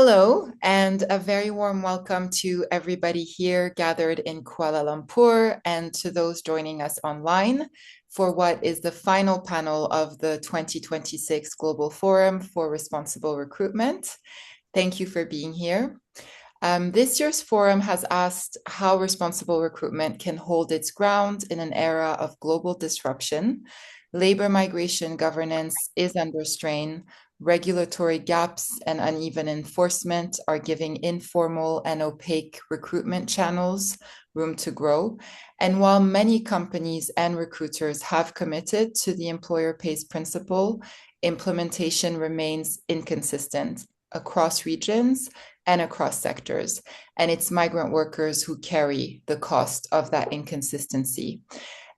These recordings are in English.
Hello, and a very warm welcome to everybody here gathered in Kuala Lumpur and to those joining us online for what is the final panel of the 2026 Global Forum for Responsible Recruitment. Thank you for being here. This year's forum has asked how responsible recruitment can hold its ground in an era of global disruption. Labor migration governance is under strain. Regulatory gaps and uneven enforcement are giving informal and opaque recruitment channels room to grow. And while many companies and recruiters have committed to the employer pays principle, implementation remains inconsistent across regions and across sectors. And it's migrant workers who carry the cost of that inconsistency.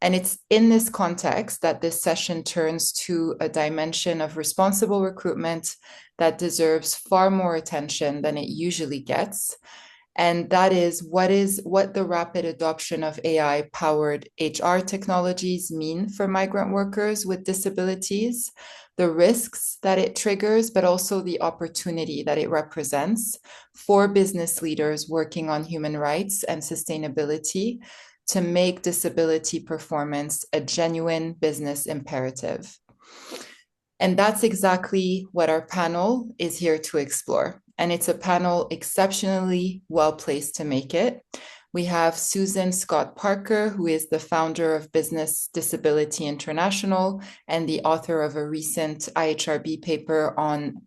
And it's in this context that this session turns to a dimension of responsible recruitment that deserves far more attention than it usually gets. And that is what the rapid adoption of AI-powered HR technologies mean for migrant workers with disabilities, the risks that it triggers, but also the opportunity that it represents for business leaders working on human rights and sustainability to make disability performance a genuine business imperative. And that's exactly what our panel is here to explore. And it's a panel exceptionally well placed to make it. We have Susan Scott Parker, who is the founder of Business Disability International and the author of a recent IHRB paper on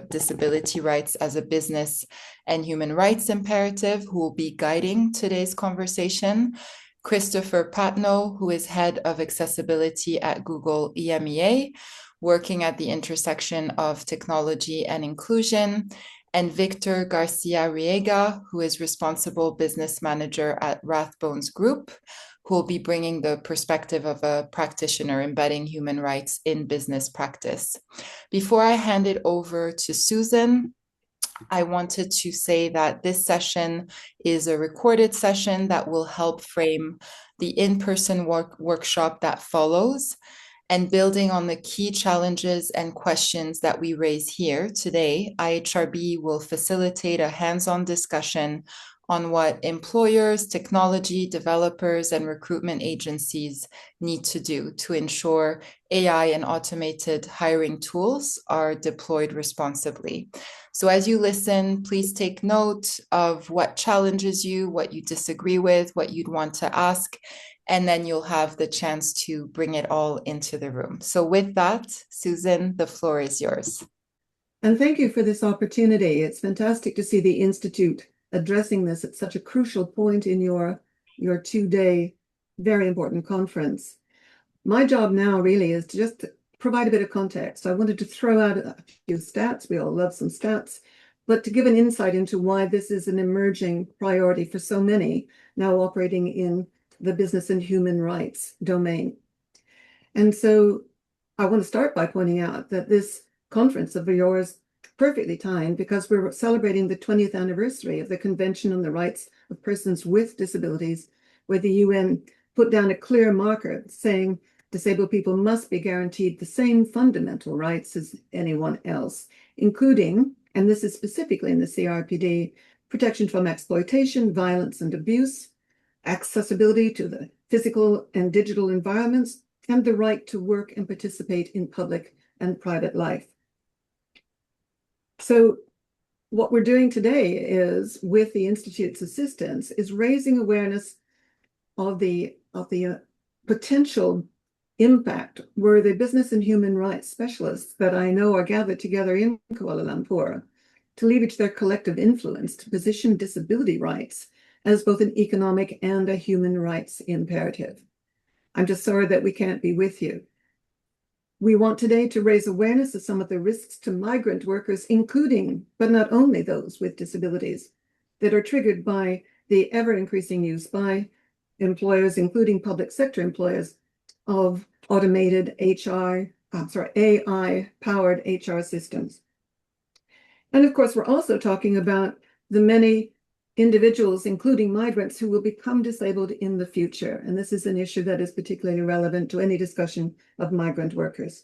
disability rights as a business and human rights imperative, who will be guiding today's conversation. Christopher Patno, who is head of accessibility at Google EMEA, working at the intersection of technology and inclusion, and Victor Garcia Riega, who is responsible business manager at Rathbones Group, who will be bringing the perspective of a practitioner embedding human rights in business practice. Before I hand it over to Susan, I wanted to say that this session is a recorded session that will help frame the in-person workshop that follows. And building on the key challenges and questions that we raise here today, IHRB will facilitate a hands-on discussion on what employers, technology developers, and recruitment agencies need to do to ensure AI and automated hiring tools are deployed responsibly. So as you listen, please take note of what challenges you, what you disagree with, what you'd want to ask, and then you'll have the chance to bring it all into the room. So with that, Susan, the floor is yours. And thank you for this opportunity. It's fantastic to see the Institute addressing this at such a crucial point in your two-day, very important conference. My job now really is to just provide a bit of context. I wanted to throw out a few stats. We all love some stats, but to give an insight into why this is an emerging priority for so many now operating in the business and human rights domain. And so I want to start by pointing out that this conference of yours perfectly timed because we're celebrating the 20th anniversary of the Convention on the Rights of Persons with Disabilities, where the UN put down a clear marker saying disabled people must be guaranteed the same fundamental rights as anyone else, including, and this is specifically in the CRPD, protection from exploitation, violence, and abuse, accessibility to the physical and digital environments, and the right to work and participate in public and private life. So what we're doing today is, with the Institute's assistance, is raising awareness of the potential impact where the business and human rights specialists that I know are gathered together in Kuala Lumpur to leverage their collective influence to position disability rights as both an economic and a human rights imperative. I'm just sorry that we can't be with you. We want today to raise awareness of some of the risks to migrant workers, including, but not only those with disabilities, that are triggered by the ever-increasing use by employers, including public sector employers, of automated AI-powered HR systems. And of course, we're also talking about the many individuals, including migrants, who will become disabled in the future. And this is an issue that is particularly relevant to any discussion of migrant workers.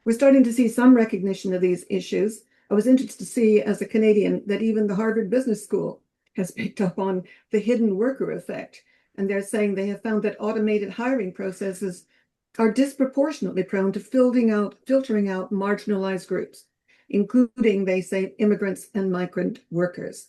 We're starting to see some recognition of these issues, I was interested to see, as a Canadian, that even the Harvard Business School has picked up on the hidden worker effect. And they're saying they have found that automated hiring processes are disproportionately prone to filtering out marginalized groups, including, they say, immigrants and migrant workers.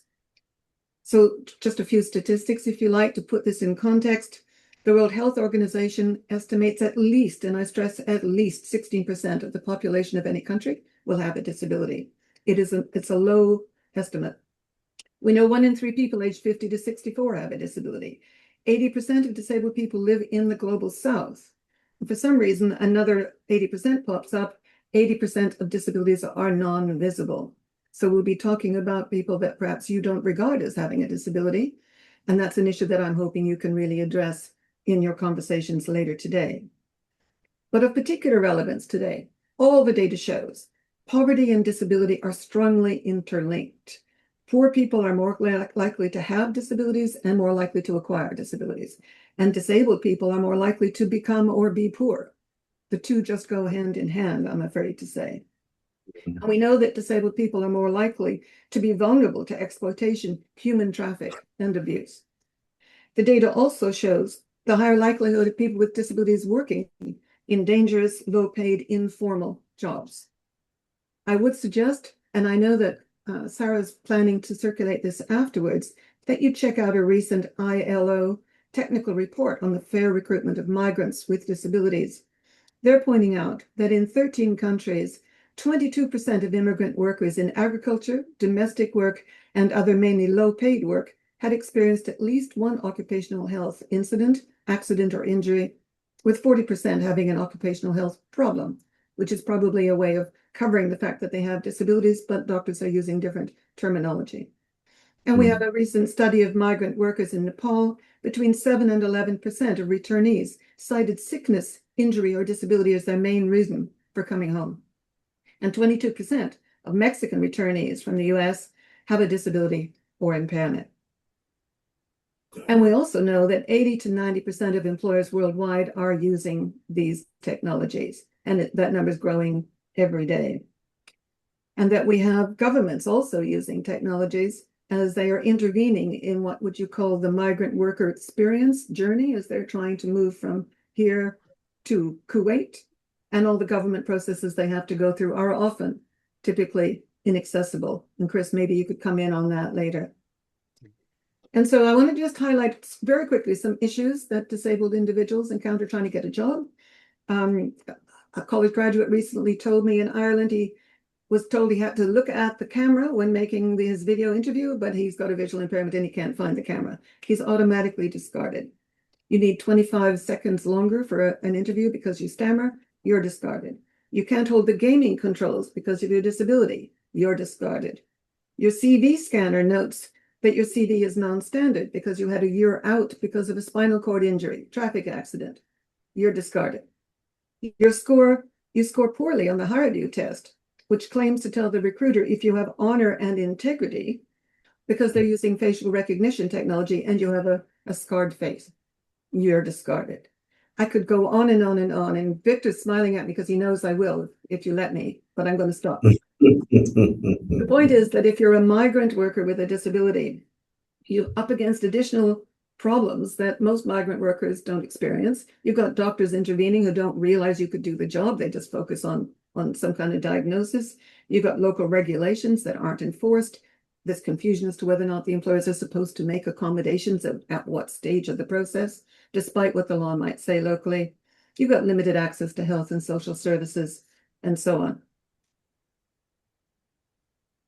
So just a few statistics, if you like, to put this in context. The World Health Organization estimates at least, and I stress at least 16% of the population of any country will have a disability. It's a low estimate. We know 1 in 3 people aged 50 to 64 have a disability. 80% of disabled people live in the global south. And for some reason, another 80% pops up. 80% of disabilities are non-visible. So we'll be talking about people that perhaps you don't regard as having a disability. And that's an issue that I'm hoping you can really address in your conversations later today. But of particular relevance today, all the data shows poverty and disability are strongly interlinked. Poor people are more likely to have disabilities and more likely to acquire disabilities. And disabled people are more likely to become or be poor. The two just go hand in hand, I'm afraid to say. And we know that disabled people are more likely to be vulnerable to exploitation, human traffic, and abuse. The data also shows the higher likelihood of people with disabilities working in dangerous, low-paid, informal jobs. I would suggest, and I know that Sarah's planning to circulate this afterwards, that you check out a recent ILO technical report on the fair recruitment of migrants with disabilities. They're pointing out that in 13 countries, 22% of immigrant workers in agriculture, domestic work, and other mainly low-paid work had experienced at least one occupational health incident, accident, or injury, with 40% having an occupational health problem, which is probably a way of covering the fact that they have disabilities, but doctors are using different terminology. And we have a recent study of migrant workers in Nepal. Between 7 and 11% of returnees cited sickness, injury, or disability as their main reason for coming home. And 22% of Mexican returnees from the US have a disability or impairment. And we also know that 80 to 90% of employers worldwide are using these technologies, and that number is growing every day. And that we have governments also using technologies as they are intervening in what would you call the migrant worker experience journey, as they're trying to move from here to Kuwait. And all the government processes they have to go through are often typically inaccessible. And Chris, maybe you could come in on that later. And so I want to just highlight very quickly some issues that disabled individuals encounter trying to get a job. A college graduate recently told me in Ireland he was told he had to look at the camera when making his video interview, but he's got a visual impairment and he can't find the camera. He's automatically discarded. You need 25 seconds longer for an interview because you stammer, you're discarded. You can't hold the gaming controls because of your disability, you're discarded. Your CV scanner notes that your CV is non-standard because you had a year out because of a spinal cord injury, traffic accident, you're discarded. You score poorly on the IHRB test, which claims to tell the recruiter if you have honor and integrity because they're using facial recognition technology and you have a scarred face. You're discarded. I could go on and on and on, and Victor's smiling at me because he knows I will if you let me, but I'm going to stop. The point is that if you're a migrant worker with a disability, you're up against additional problems that most migrant workers don't experience. You've got doctors intervening who don't realize you could do the job. They just focus on some kind of diagnosis. You've got local regulations that aren't enforced. This confusion as to whether or not the employers are supposed to make accommodations at what stage of the process, despite what the law might say locally. You've got limited access to health and social services, and so on.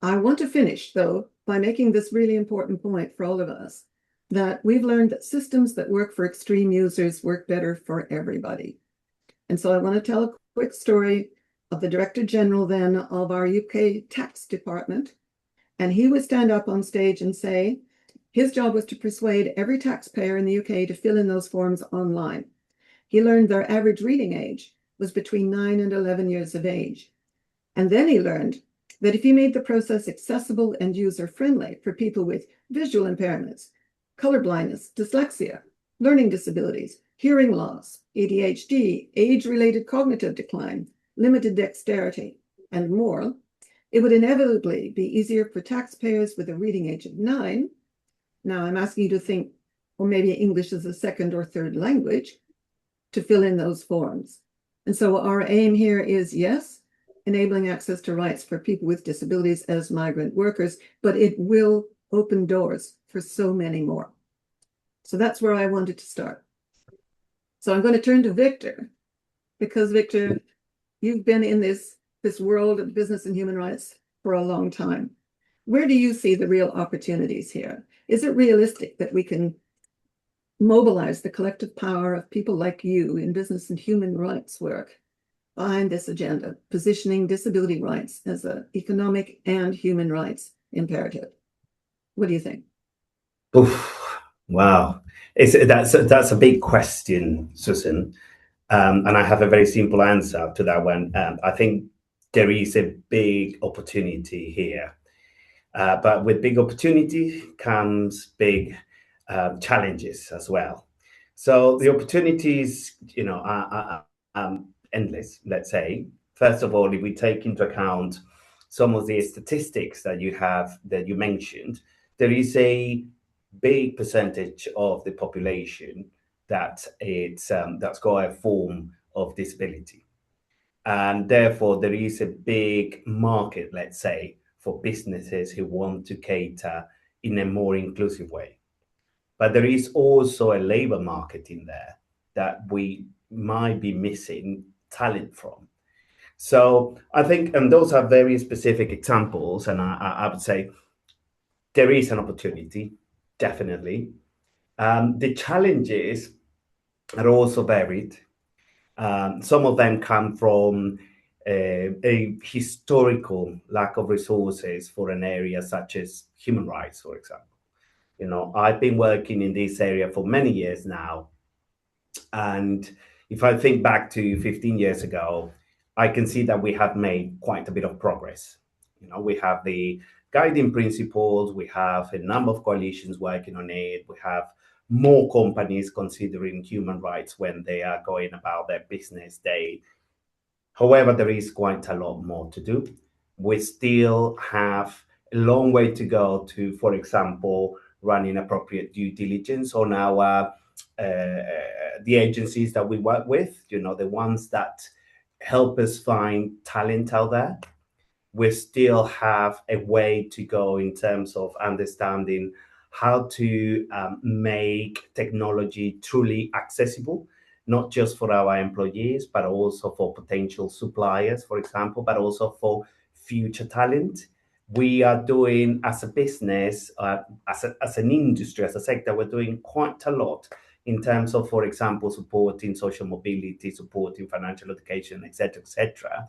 I want to finish, though, by making this really important point for all of us, that we've learned that systems that work for extreme users work better for everybody. And so I want to tell a quick story of the Director General then of our UK tax department. And he would stand up on stage and say his job was to persuade every taxpayer in the UK to fill in those forms online. He learned their average reading age was between 9 and 11 years of age. And then he learned that if he made the process accessible and user-friendly for people with visual impairments, color blindness, dyslexia, learning disabilities, hearing loss, ADHD, age-related cognitive decline, limited dexterity, and more, It would inevitably be easier for taxpayers with a reading age of 9. Now, I'm asking you to think, or maybe English as a second or third language, to fill in those forms. And so our aim here is, yes, enabling access to rights for people with disabilities as migrant workers, but it will open doors for so many more. So that's where I wanted to start. So I'm going to turn to Victor, because Victor, you've been in this world of business and human rights for a long time. Where do you see the real opportunities here? Is it realistic that we can mobilize the collective power of people like you in business and human rights work behind this agenda, positioning disability rights as an economic and human rights imperative? What do you think? Oof, wow. That's a big question, Susan. And I have a very simple answer to that one. I think there is a big opportunity here. But with big opportunity comes big challenges as well. So the opportunities, are endless, let's say. First of all, if we take into account some of the statistics that you mentioned, there is a big percentage of the population that's got a form of disability, and therefore there is a big market, let's say, for businesses who want to cater in a more inclusive way. But there is also a labor market in there that we might be missing talent from. So I think, and those are very specific examples, and I would say there is an opportunity, definitely. The challenges are also varied. Some of them come from a historical lack of resources for an area such as human rights, for example. I've been working in this area for many years now. And if I think back to 15 years ago, I can see that we have made quite a bit of progress. We have the guiding principles, we have a number of coalitions working on it, we have more companies considering human rights when they are going about their business day. However, there is quite a lot more to do. We still have a long way to go to, for example, running appropriate due diligence on our the agencies that we work with, the ones that help us find talent out there. We still have a way to go in terms of understanding how to make technology truly accessible, not just for our employees, but also for potential suppliers, for example, but also for future talent. We are doing, as a business, as an industry, as a sector, we're doing quite a lot in terms of, for example, supporting social mobility, supporting financial education, etc., etc.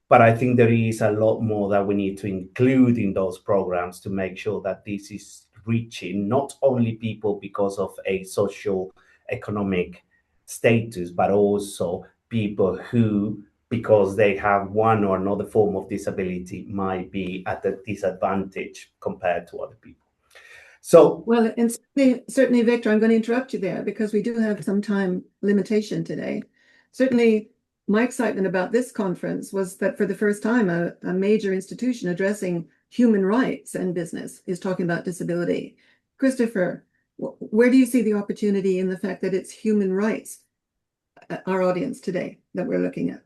But I think there is a lot more that we need to include in those programs to make sure that this is reaching not only people because of a social economic status, but also people who, because they have one or another form of disability, might be at a disadvantage compared to other people. So, well, and certainly, Victor, I'm going to interrupt you there because we do have some time limitation today. Certainly, my excitement about this conference was that for the first time, a major institution addressing human rights and business is talking about disability. Christopher, where do you see the opportunity in the fact that it's human rights, our audience today, that we're looking at?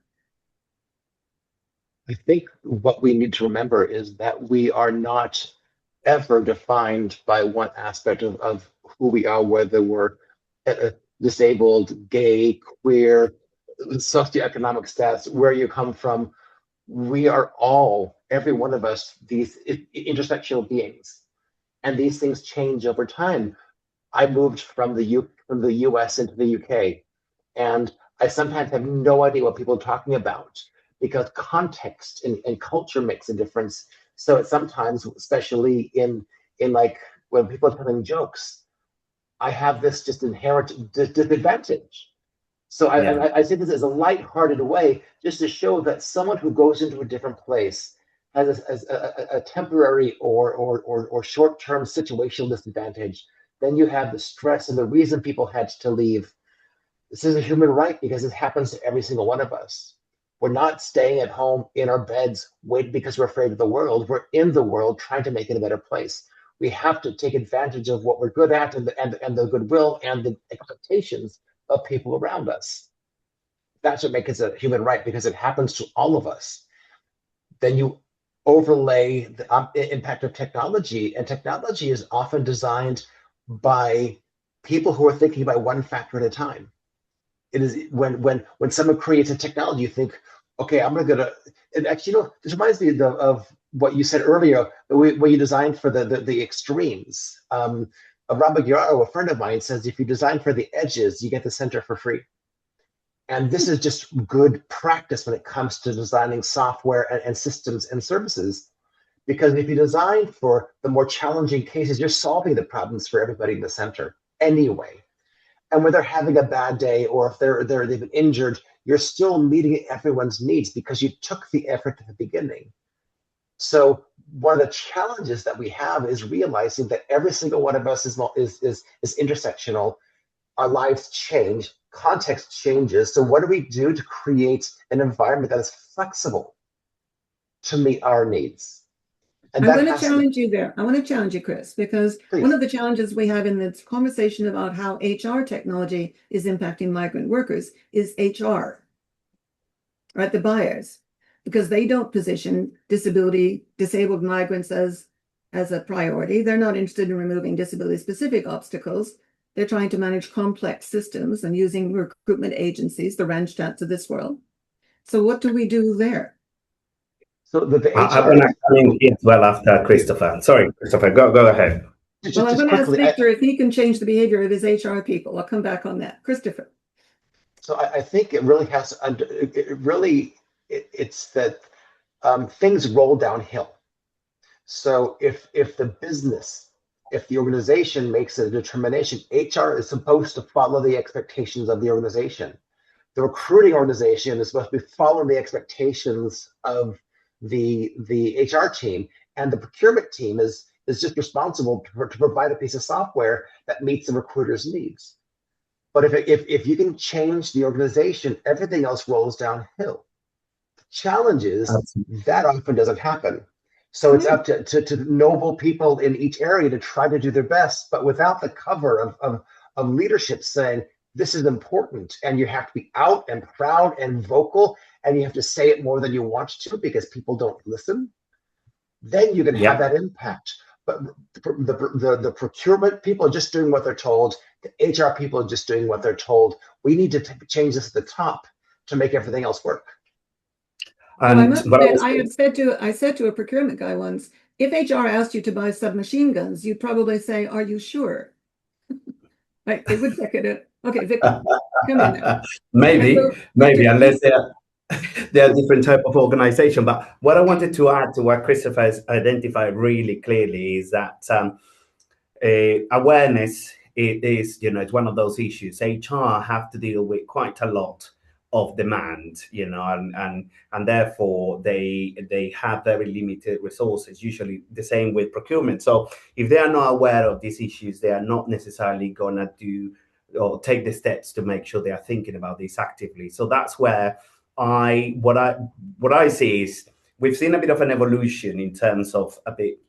I think what we need to remember is that we are not ever defined by one aspect of who we are, whether we're disabled, gay, queer, socioeconomic status, where you come from. We are all, every one of us, these intersectional beings, and these things change over time. I moved from the US into the UK, and I sometimes have no idea what people are talking about because context and culture makes a difference. So it's sometimes, especially in like when people are telling jokes, I have this just inherent disadvantage. So I say this as a lighthearted way, just to show that someone who goes into a different place has a temporary or short-term situational disadvantage. Then you have the stress and the reason people had to leave. This is a human right because it happens to every single one of us. We're not staying at home in our beds waiting because we're afraid of the world. We're in the world trying to make it a better place. We have to take advantage of what we're good at and the goodwill and the expectations of people around us. That's what makes it a human right, because it happens to all of us. Then you overlay the impact of technology, and technology is often designed by people who are thinking about one factor at a time. It is when someone creates a technology, you think, okay, I'm gonna. And actually, this reminds me of what you said earlier, when you designed for the extremes. Ramaggiaro, a friend of mine, says if you design for the edges, you get the center for free. And this is just good practice when it comes to designing software and systems and services. Because if you design for the more challenging cases, you're solving the problems for everybody in the center anyway. And when they're having a bad day, or if they've been injured, you're still meeting everyone's needs because you took the effort at the beginning. So one of the challenges that we have is realizing that every single one of us is intersectional. Our lives change, context changes. So what do we do to create an environment that is flexible to meet our needs? And I'm going to challenge you there. I want to challenge you, Chris, because please. One of the challenges we have in this conversation about how HR technology is impacting migrant workers is HR, right? The buyers, because they don't position disabled migrants as a priority. They're not interested in removing disability-specific obstacles. They're trying to manage complex systems and using recruitment agencies, the Randstads of this world. So what do we do there? So the HR... I want to come in here as well after Christopher. Sorry, Christopher, go ahead. Well, I'm going to ask Victor if he can change the behavior of his HR people. I'll come back on that. Christopher. So I think it really has, it's that things roll downhill. So if the organization makes a determination, HR is supposed to follow the expectations of the organization. The recruiting organization is supposed to be following the expectations of the HR team, and the procurement team is just responsible to provide a piece of software that meets the recruiter's needs. But if you can change the organization, everything else rolls downhill. The challenge is that often doesn't happen. So it's up to noble people in each area to try to do their best, but without the cover of leadership saying, this is important, and you have to be out and proud and vocal, and you have to say it more than you want to because people don't listen. Then you can have that impact. But the procurement people are just doing what they're told. The HR people are just doing what they're told. We need to change this at the top to make everything else work. And I said to a procurement guy once, if HR asked you to buy submachine guns, you'd probably say, "Are you sure?" Right? They would check it. Okay, Victor, come in there. Maybe, unless they're a different type of organization. But what I wanted to add to what Christopher has identified really clearly is that awareness is, it's one of those issues. HR have to deal with quite a lot of demand, and therefore they have very limited resources, usually the same with procurement. So if they are not aware of these issues, they are not necessarily gonna do or take the steps to make sure they are thinking about this actively. So that's where what I see is we've seen a bit of an evolution in terms of a bit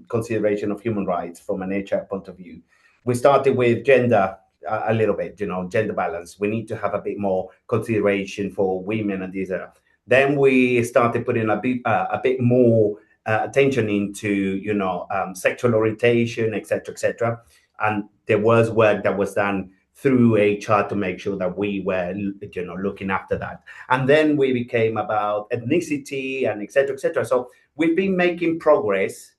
consideration of human rights from an HR point of view. We started with gender a little bit, gender balance. We need to have a bit more consideration for women and these. Then we started putting a bit more attention into, sexual orientation, etc. And there was work that was done through HR to make sure that we were, looking after that. And then we became about ethnicity and etc. So we've been making progress,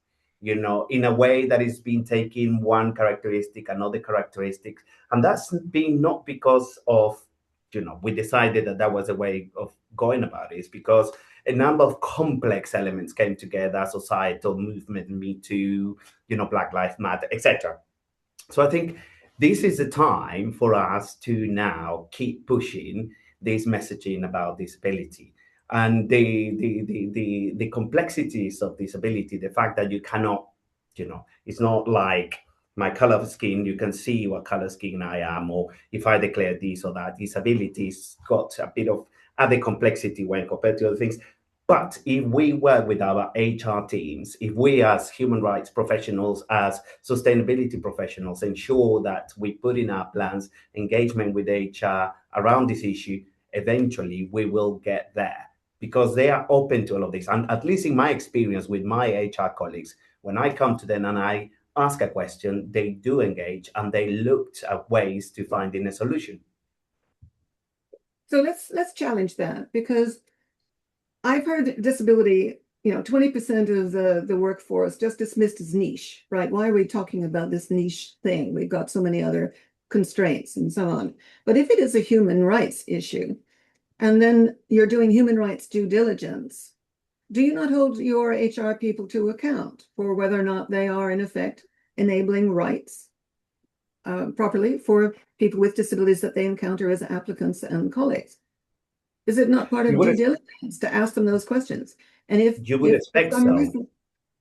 in a way that is being taking one characteristic, another characteristic. And that's been not because of, we decided that was a way of going about it. It's because a number of complex elements came together, societal movement, Me Too, Black Lives Matter, etc. So I think this is the time for us to now keep pushing this messaging about disability and the complexities of disability, the fact that you cannot, it's not like my color of skin, you can see what color skin I am, or if I declare this or that. Disability's got a bit of at the complexity when compared to other things. But if we work with our HR teams, if we as human rights professionals, as sustainability professionals, ensure that we put in our plans engagement with HR around this issue, eventually we will get there because they are open to all of this. And at least in my experience with my HR colleagues, when I come to them and I ask a question, they do engage and they looked at ways to finding a solution. So let's challenge that, because I've heard disability, 20% of the workforce just dismissed as niche, right? Why are we talking about this niche thing? We've got so many other constraints and so on. But if it is a human rights issue, and then you're doing human rights due diligence, do you not hold your HR people to account for whether or not they are in effect enabling rights properly for people with disabilities that they encounter as applicants and colleagues? Is it not part of due diligence to ask them those questions? And if you would expect so,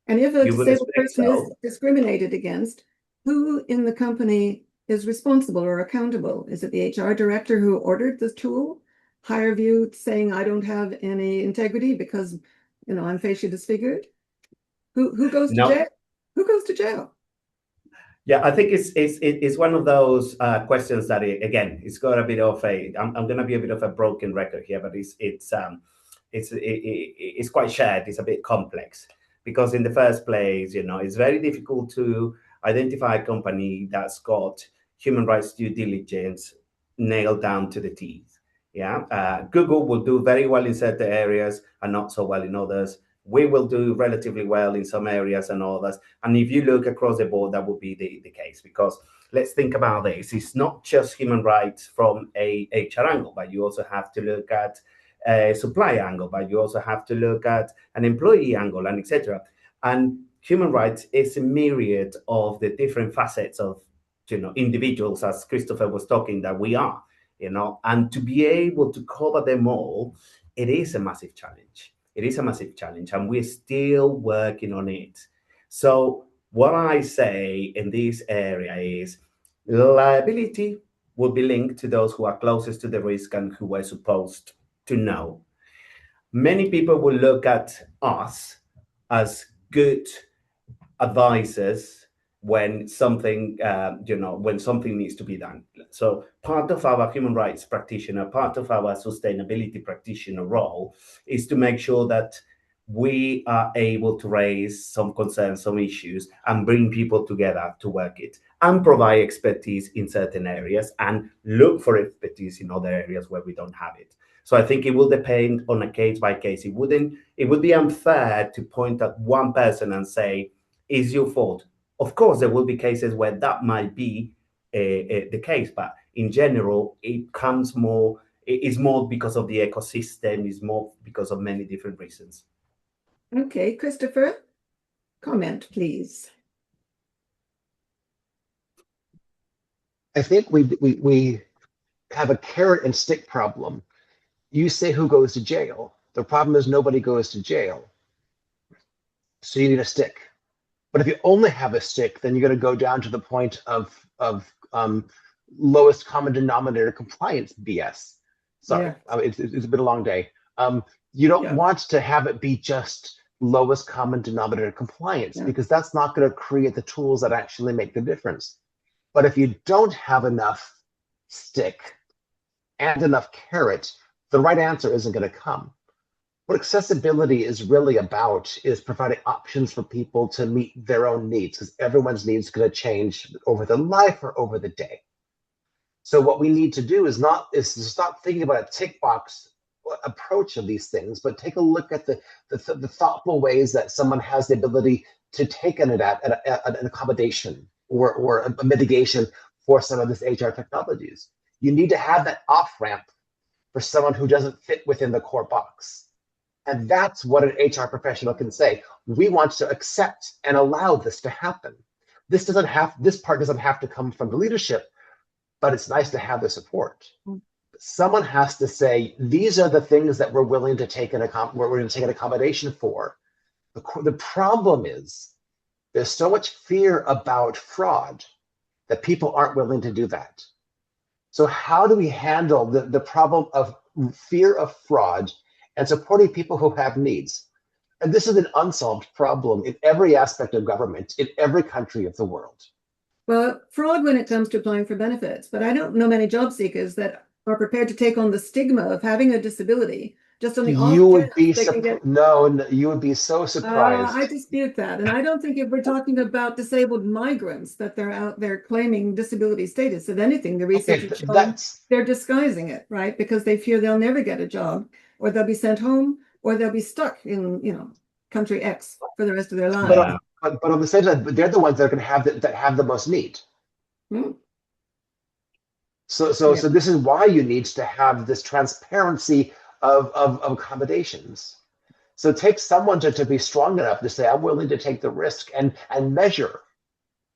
and if a disabled person is discriminated against, who in the company is responsible or accountable? Is it the HR director who ordered the tool? Hire view saying I don't have any integrity because I'm facially disfigured? Who goes to jail? Who goes to jail? Yeah, I think it's one of those questions that it's got a bit of a. I'm going to be a bit of a broken record here, but it's quite shared. It's a bit complex because in the first place, it's very difficult to identify a company that's got human rights due diligence nailed down to the teeth. Yeah, Google will do very well in certain areas and not so well in others. We will do relatively well in some areas and others. And if you look across the board, that would be the case. Because let's think about this. It's not just human rights from a HR angle, but you also have to look at a supply angle, but you also have to look at an employee angle, and etc. And human rights is a myriad of the different facets of individuals, as Christopher was talking, that we are, and to be able to cover them all, it is a massive challenge. It is a massive challenge, and we're still working on it. So what I say in this area is liability will be linked to those who are closest to the risk and who were supposed to know. Many people will look at us as good advisors when something, when something needs to be done. So part of our human rights practitioner, part of our sustainability practitioner role is to make sure that we are able to raise some concerns, some issues, and bring people together to work it and provide expertise in certain areas and look for expertise in other areas where we don't have it. So I think it will depend on a case by case. It would be unfair to point at one person and say, "It's your fault." Of course, there will be cases where that might be the case, but in general, it is more because of the ecosystem, is more because of many different reasons. Okay, Christopher, comment, please. I think we have a carrot and stick problem. You say who goes to jail. The problem is nobody goes to jail. So you need a stick. But if you only have a stick, then you're going to go down to the point of lowest common denominator compliance BS. Sorry, yeah. It's been a long day. You don't want to have it be just lowest common denominator compliance because that's not going to create the tools that actually make the difference. But if you don't have enough stick and enough carrot, the right answer isn't going to come. What accessibility is really about is providing options for people to meet their own needs, because everyone's needs are going to change over their life or over the day. So what we need to do is to stop thinking about a tick box approach of these things, but take a look at the thoughtful ways that someone has the ability to take an accommodation or a mitigation for some of these HR technologies. You need to have that off-ramp for someone who doesn't fit within the core box. And that's what an HR professional can say. We want to accept and allow this to happen. This part doesn't have to come from the leadership, but it's nice to have the support. Someone has to say, these are the things that we're willing to take an accommodation for. The problem is there's so much fear about fraud that people aren't willing to do that. So how do we handle the problem of fear of fraud and supporting people who have needs? And this is an unsolved problem in every aspect of government, in every country of the world. Well, fraud when it comes to applying for benefits, but I don't know many job seekers that are prepared to take on the stigma of having a disability just on the off You would chance be they can get. no, you would be so surprised. I dispute that. And I don't think if we're talking about disabled migrants that they're out there claiming disability status. If anything, the research Okay, has shown that's they're disguising it, right? Because they fear they'll never get a job, or they'll be sent home, or they'll be stuck in, country X for the rest of their lives. Yeah. but on the same side, they're the ones that are going to have that have the most need. Hmm. So Yeah. this is why you need to have this transparency of accommodations. So it takes someone to be strong enough to say, I'm willing to take the risk and measure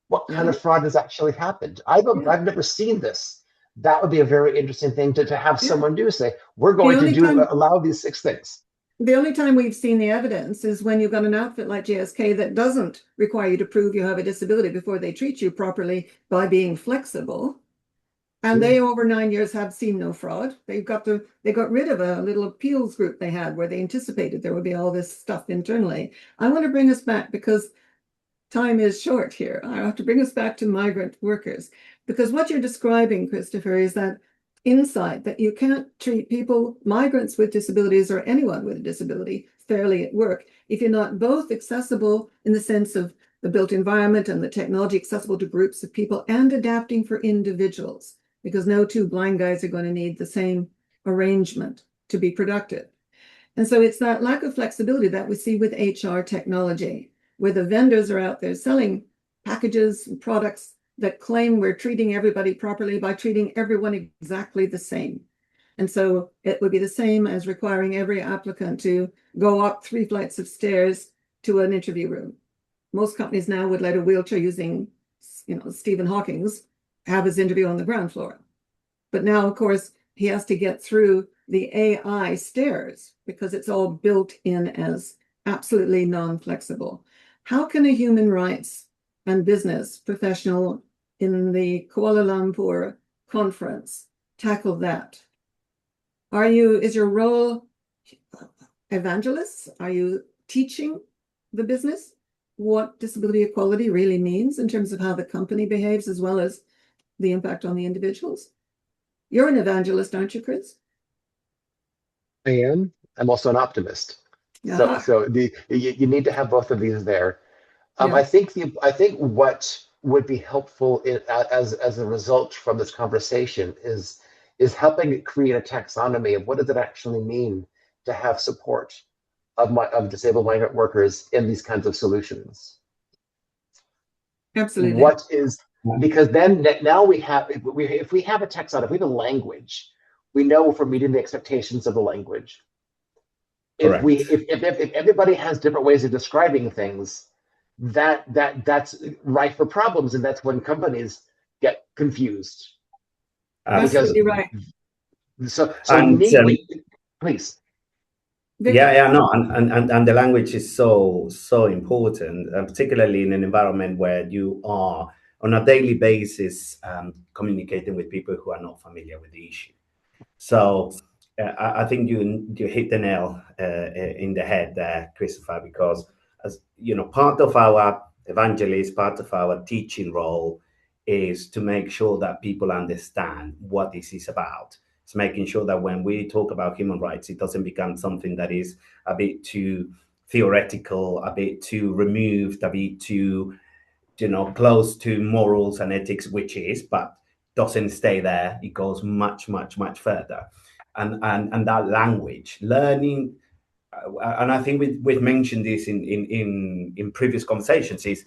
what kind Yeah. of fraud has actually happened. I've never seen this. That would be a very interesting thing to have someone do, say, we're going to allow these 6 things. The only time we've seen the evidence is when you've got an outfit like GSK that doesn't require you to prove you have a disability before they treat you properly by being flexible. And they, over 9 years, have seen no fraud. They got rid of a little appeals group they had where they anticipated there would be all this stuff internally. I want to bring us back, because time is short here. I have to bring us back to migrant workers, because what you're describing, Christopher, is that insight that you can't treat people, migrants with disabilities or anyone with a disability, fairly at work if you're not both accessible in the sense of the built environment and the technology accessible to groups of people, and adapting for individuals, because no two blind guys are going to need the same arrangement to be productive. And so it's that lack of flexibility that we see with HR technology, where the vendors are out there selling packages and products that claim we're treating everybody properly by treating everyone exactly the same. And so it would be the same as requiring every applicant to go up 3 flights of stairs to an interview room. Most companies now would let a wheelchair using, Stephen Hawking's have his interview on the ground floor. But now, of course, he has to get through the AI stairs because it's all built in as absolutely non-flexible. How can a human rights and business professional in the Kuala Lumpur conference tackle that? Is your role evangelists? Are you teaching the business what disability equality really means in terms of how the company behaves, as well as the impact on the individuals? You're an evangelist, aren't you, Chris? I am. I'm also an optimist. So you need to have both of these there. I think what would be helpful as a result from this conversation is helping create a taxonomy of what does it actually mean to have support of disabled migrant workers in these kinds of solutions. Absolutely. Because then now if we have a taxonomy, if we have a language, we know if we're meeting the expectations of the language. If everybody has different ways of describing things, that's rife for problems, and that's when companies get confused. Absolutely right. So please. And the language is so important, particularly in an environment where you are on a daily basis communicating with people who are not familiar with the issue. So I think you hit the nail in the head there, Christopher, because as part of our evangelist, part of our teaching role is to make sure that people understand what this is about. It's making sure that when we talk about human rights, it doesn't become something that is a bit too theoretical, a bit too removed, a bit too, close to morals and ethics, which is, but doesn't stay there. It goes much, much, much further. And that language, learning, and I think we've mentioned this in previous conversations, is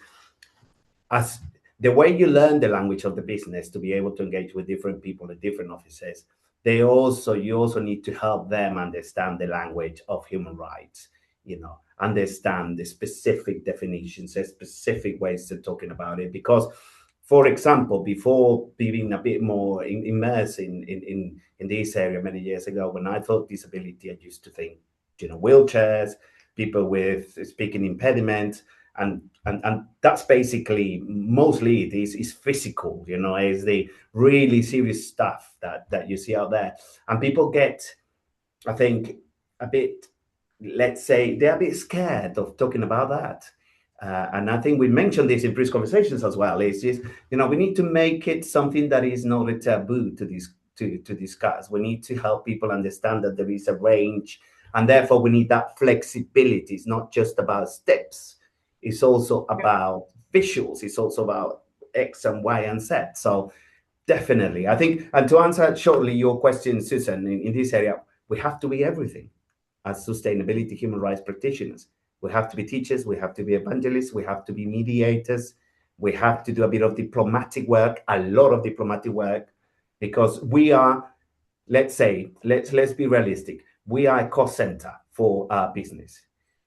as the way you learn the language of the business to be able to engage with different people in different offices, you also need to help them understand the language of human rights, understand the specific definitions, the specific ways of talking about it. Because, for example, before being a bit more immersed in this area many years ago, when I thought disability, I used to think, wheelchairs, people with speaking impediments, And that's basically mostly it is physical, you know, is the really serious stuff that you see out there. And people get, I think, a bit, let's say, they're a bit scared of talking about that. And I think we mentioned this in previous conversations as well. Is just, you know, we need to make it something that is not a taboo to discuss. We need to help people understand that there is a range, and therefore we need that flexibility. It's not just about steps. It's also about visuals. It's also about X and Y and Z. So definitely, I think, and to answer shortly your question, Susan, in this area, we have to be everything as sustainability human rights practitioners. We have to be teachers, we have to be evangelists, we have to be mediators, we have to do a bit of diplomatic work, a lot of diplomatic work, because we are, let's be realistic, we are a cost center for our business.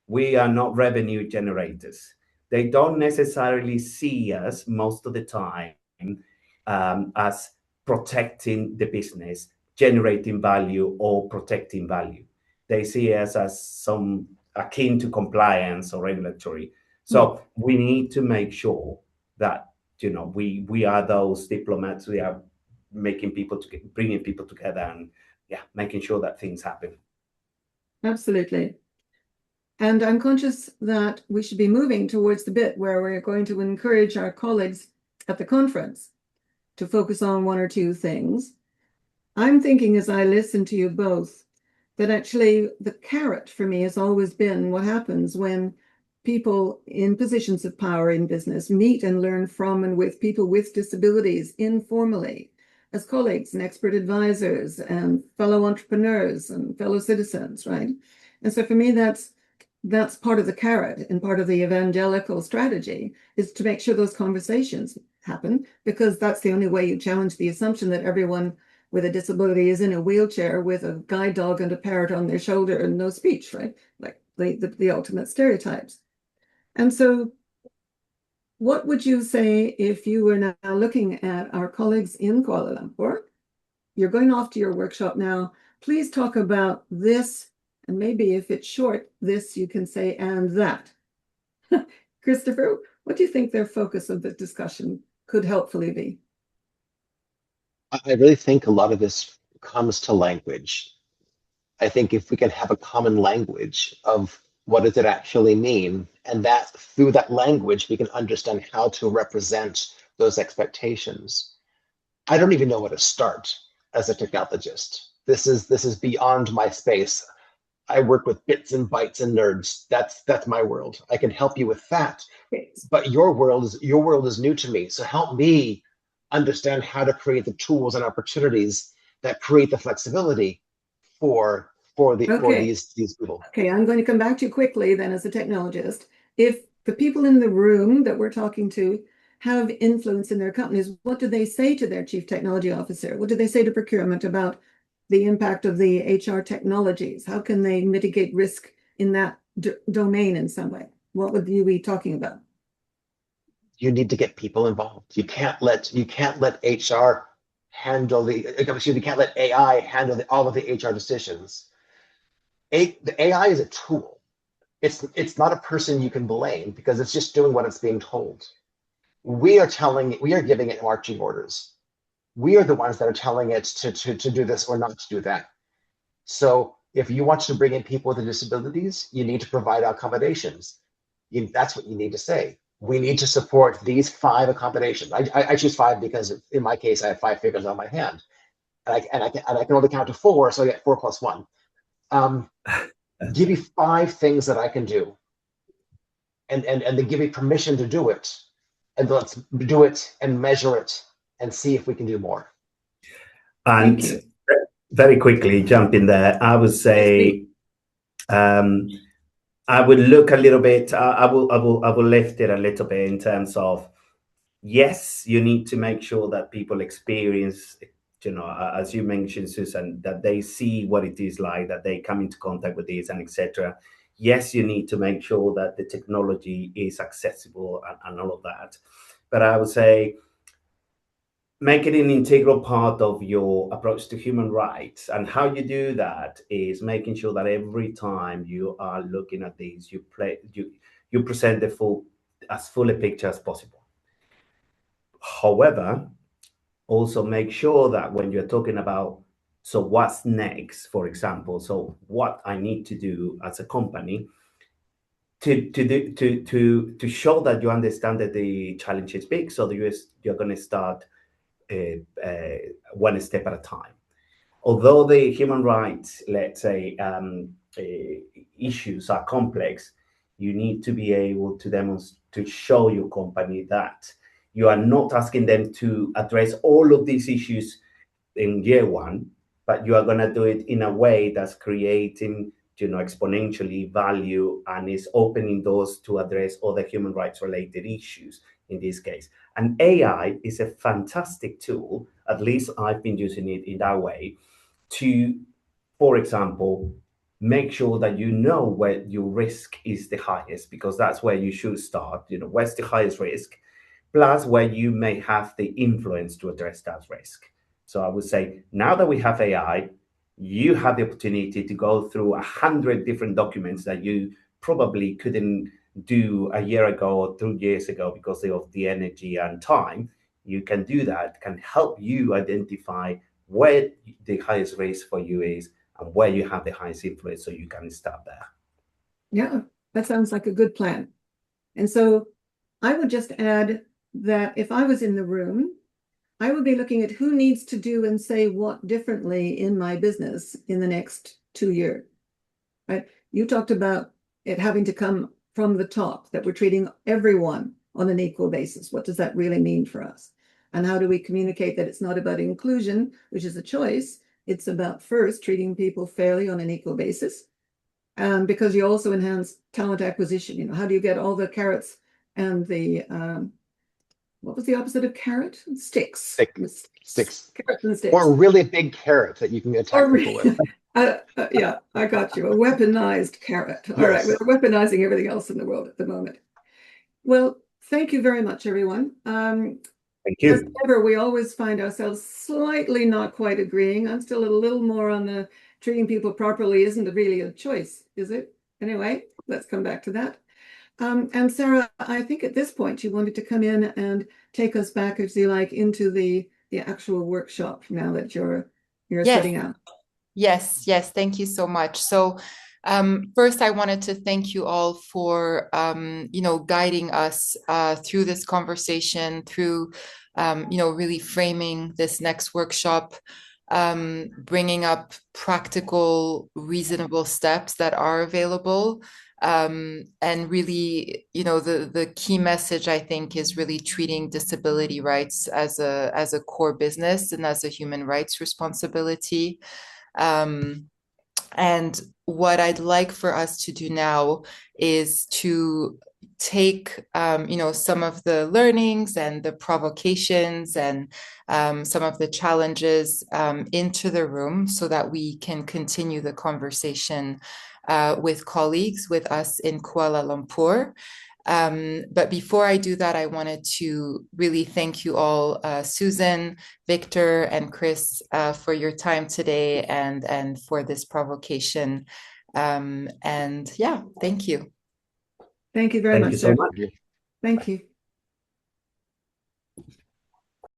We are not revenue generators. They don't necessarily see us most of the time as protecting the business, generating value, or protecting value. They see us as some akin to compliance or regulatory. So we need to make sure that, you know, we are those diplomats. We are making people to bringing people together and making sure that things happen. Absolutely. And I'm conscious that we should be moving towards the bit where we're going to encourage our colleagues at the conference to focus on one or two things. I'm thinking as I listen to you both that actually the carrot for me has always been what happens when people in positions of power in business meet and learn from and with people with disabilities informally as colleagues and expert advisors and fellow entrepreneurs and fellow citizens, right? And so for me, that's part of the carrot, and part of the evangelical strategy is to make sure those conversations happen, because that's the only way you challenge the assumption that everyone with a disability is in a wheelchair with a guide dog and a parrot on their shoulder and no speech, right? Like the ultimate stereotypes. And so what would you say if you were now looking at our colleagues in Kuala Lumpur? You're going off to your workshop now. Please talk about this, and maybe if it's short, this you can say, and that. Christopher, what do you think their focus of the discussion could helpfully be? I really think a lot of this comes to language. I think if we can have a common language of what does it actually mean, and that through that language, we can understand how to represent those expectations. I don't even know where to start as a technologist. This is beyond my space. I work with bits and bytes and nerds. That's my world. I can help you with that. But your world is new to me. So help me understand how to create the tools and opportunities that create the flexibility for these people. Okay, I'm going to come back to you quickly then as a technologist. If the people in the room that we're talking to have influence in their companies, what do they say to their chief technology officer? What do they say to procurement about the impact of the HR technologies? How can they mitigate risk in that domain in some way? What would you be talking about? You need to get people involved. You can't let HR handle you can't let AI handle all of the HR decisions. The AI is a tool. It's not a person you can blame, because it's just doing what it's being told. We are giving it marching orders. We are the ones that are telling it to do this or not to do that. So if you want to bring in people with disabilities, you need to provide accommodations. That's what you need to say. We need to support these 5 accommodations. I choose 5 because in my case, I have 5 fingers on my hand. And I can only count to 4, so I get 4 plus 1. Give me 5 things that I can do. And then give me permission to do it. And let's do it and measure it and see if we can do more. And very quickly jump in there. I would say I would look a little bit. I will lift it a little bit in terms of, yes, you need to make sure that people experience, you know, as you mentioned, Susan, that they see what it is like, that they come into contact with this and etc. Yes, you need to make sure that the technology is accessible and all of that. But I would say make it an integral part of your approach to human rights. And how you do that is making sure that every time you are looking at these, you present the full as full a picture as possible. However, also make sure that when you're talking about, so what's next, for example, so what I need to do as a company to show that you understand that the challenge is big, so that you're going to start one step at a time. Although the human rights, let's say, issues are complex, you need to be able to demonstrate, to show your company that you are not asking them to address all of these issues in year one, but you are going to do it in a way that's creating, exponentially value and is opening doors to address other human rights related issues in this case. And AI is a fantastic tool, at least I've been using it in that way, to, for example, make sure that you know where your risk is the highest, because that's where you should start. Where's the highest risk, plus where you may have the influence to address that risk. So I would say, now that we have AI, you have the opportunity to go through 100 different documents that you probably couldn't do a year ago or 2 years ago because of the energy and time. You can do that, can help you identify where the highest risk for you is and where you have the highest influence, so you can start there. Yeah, that sounds like a good plan. And so I would just add that if I was in the room, I would be looking at who needs to do and say what differently in my business in the next 2 years, right? You talked about it having to come from the top, that we're treating everyone on an equal basis. What does that really mean for us? And how do we communicate that it's not about inclusion, which is a choice? It's about first treating people fairly on an equal basis. Because you also enhance talent acquisition. How do you get all the carrots and the what was the opposite of carrot? Sticks. Sticks. Carrots and sticks. Or really big carrots that you can attack people with. Yeah, I got you. A weaponized carrot. All right, we're weaponizing everything else in the world at the moment. Well, thank you very much, everyone. Thank you. As ever, we always find ourselves slightly not quite agreeing. I'm still a little more on the treating people properly isn't really a choice, is it? Anyway, let's come back to that. And Sarah, I think at this point you wanted to come in and take us back, if you like, into the actual workshop now that you're setting out. Yes, thank you so much. So first, I wanted to thank you all for guiding us through this conversation, through really framing this next workshop, bringing up practical, reasonable steps that are available. And really, the key message, I think, is really treating disability rights as a core business and as a human rights responsibility. And what I'd like for us to do now is to take, some of the learnings and the provocations and some of the challenges into the room so that we can continue the conversation with colleagues, with us in Kuala Lumpur. But before I do that, I wanted to really thank you all, Susan, Victor, and Chris, for your time today and for this provocation. And yeah, thank you. Thank you very much, Thank you so much. Thank you.